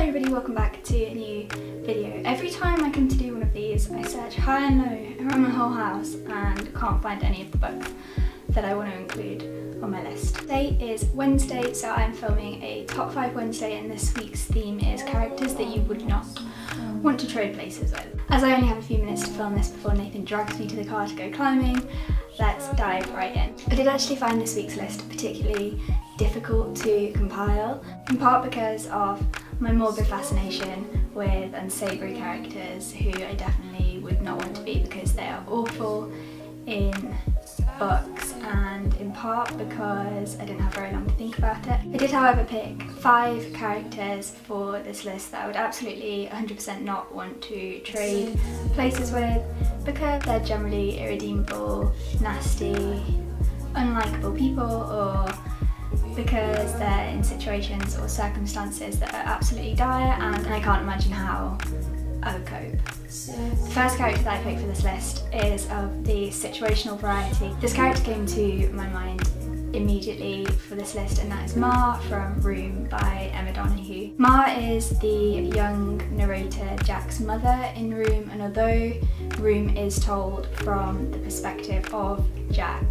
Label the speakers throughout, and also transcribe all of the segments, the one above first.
Speaker 1: Hi everybody, welcome back to a new video. Every time I come to do one of these, I search high and low around my whole house and can't find any of the books that I want to include on my list. Today is Wednesday, so I'm filming a top 5 Wednesday, and this week's theme is characters that you would not want to trade places with. As I only have a few minutes to film this before Nathan drags me to the car to go climbing, let's dive right in. I did actually find this week's list particularly difficult to compile, in part because of my morbid fascination with unsavoury characters who I definitely would not want to be because they are awful in books, and in part because I didn't have very long to think about it. I did, however, pick 5 characters for this list that I would absolutely 100% not want to trade places with because they're generally irredeemable, nasty, unlikable people, or because they're in situations or circumstances that are absolutely dire and I can't imagine how I would cope. The first character that I picked for this list is of the situational variety. This character came to my mind immediately for this list, and that is Ma from Room by Emma Donoghue. Ma is the young narrator Jack's mother in Room, and although Room is told from the perspective of Jack,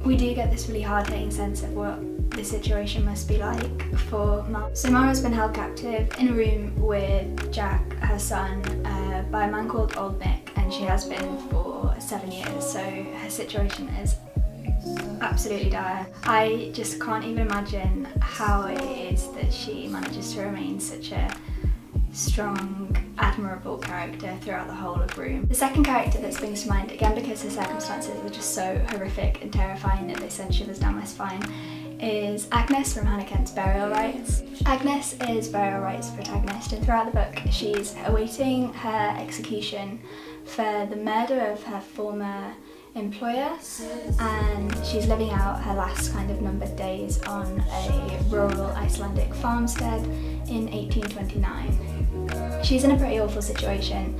Speaker 1: we do get this really hard-hitting sense of what the situation must be like for Ma. So Ma has been held captive in a room with Jack, her son, by a man called Old Nick, and she has been for 7 years, so her situation is absolutely dire. I just can't even imagine how it is that she manages to remain such a strong, admirable character throughout the whole of Room. The second character that springs to mind, again because her circumstances were just so horrific and terrifying that they sent shivers down my spine, is Agnes from Hannah Kent's Burial Rites. Agnes is Burial Rites' protagonist, and throughout the book she's awaiting her execution for the murder of her former employer, and she's living out her last kind of numbered days on a rural Icelandic farmstead in 1829. She's in a pretty awful situation,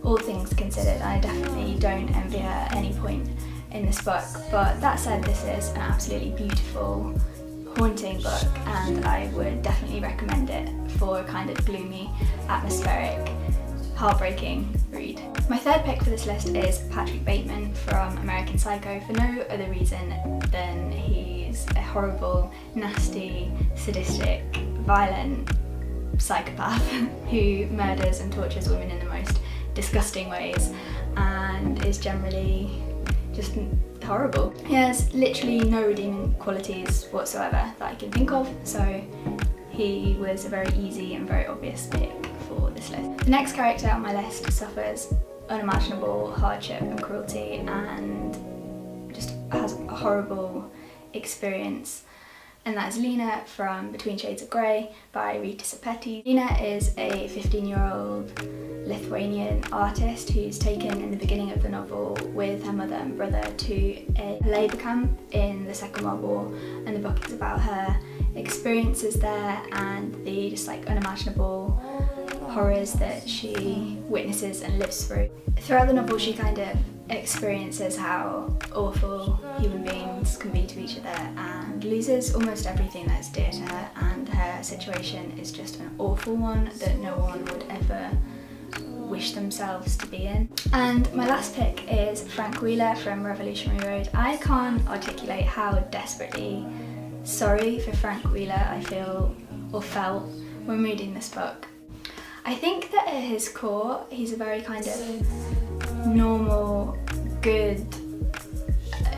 Speaker 1: all things considered. I definitely don't envy her at any point in this book, but that said, this is an absolutely beautiful, haunting book, and I would definitely recommend it for a kind of gloomy, atmospheric, heartbreaking read. My third pick for this list is Patrick Bateman from American Psycho, for no other reason than he's a horrible, nasty, sadistic, violent psychopath who murders and tortures women in the most disgusting ways and is generally just horrible. He has literally no redeeming qualities whatsoever that I can think of, so he was a very easy and very obvious pick for this list. The next character on my list suffers unimaginable hardship and cruelty and just has a horrible experience, and that is Lena from Between Shades of Grey by Rita Sepeti. Lena is a 15-year-old Lithuanian artist who's taken in the beginning of the novel with her mother and brother to a labour camp in the Second World War, and the book is about her experiences there and the just like unimaginable horrors that she witnesses and lives through. Throughout the novel she kind of experiences how awful human beings can be to each other and loses almost everything that's dear to her, and her situation is just an awful one that no one would ever wish themselves to be in. And my last pick is Frank Wheeler from Revolutionary Road. I can't articulate how desperately sorry for Frank Wheeler I feel or felt when reading this book. I think that at his core he's a very kind of normal, good,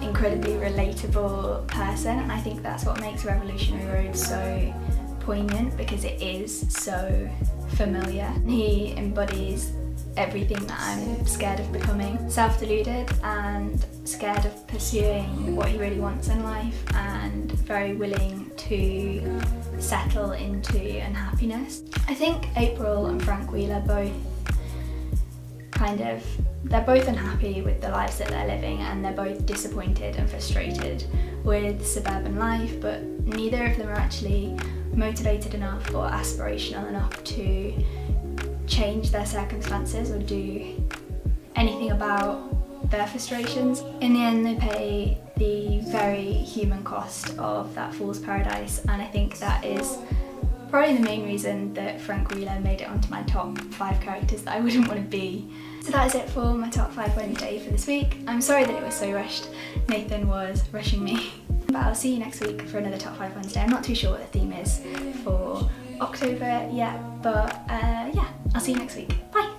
Speaker 1: incredibly relatable person, and I think that's what makes Revolutionary Road so poignant because it is so familiar. He embodies everything that I'm scared of becoming. Self-deluded and scared of pursuing what he really wants in life, and very willing to settle into unhappiness. I think April and Frank Wheeler they're both unhappy with the lives that they're living, and they're both disappointed and frustrated with suburban life, but neither of them are actually motivated enough or aspirational enough to change their circumstances or do anything about their frustrations. In the end, they pay the very human cost of that fool's paradise, and I think that is probably the main reason that Frank Wheeler made it onto my top 5 characters that I wouldn't want to be. So that is it for my top 5 Wednesday for this week. I'm sorry that it was so rushed. Nathan was rushing me. But I'll see you next week for another top 5 Wednesday. I'm not too sure what the theme is for October yet, but yeah, I'll see you next week. Bye!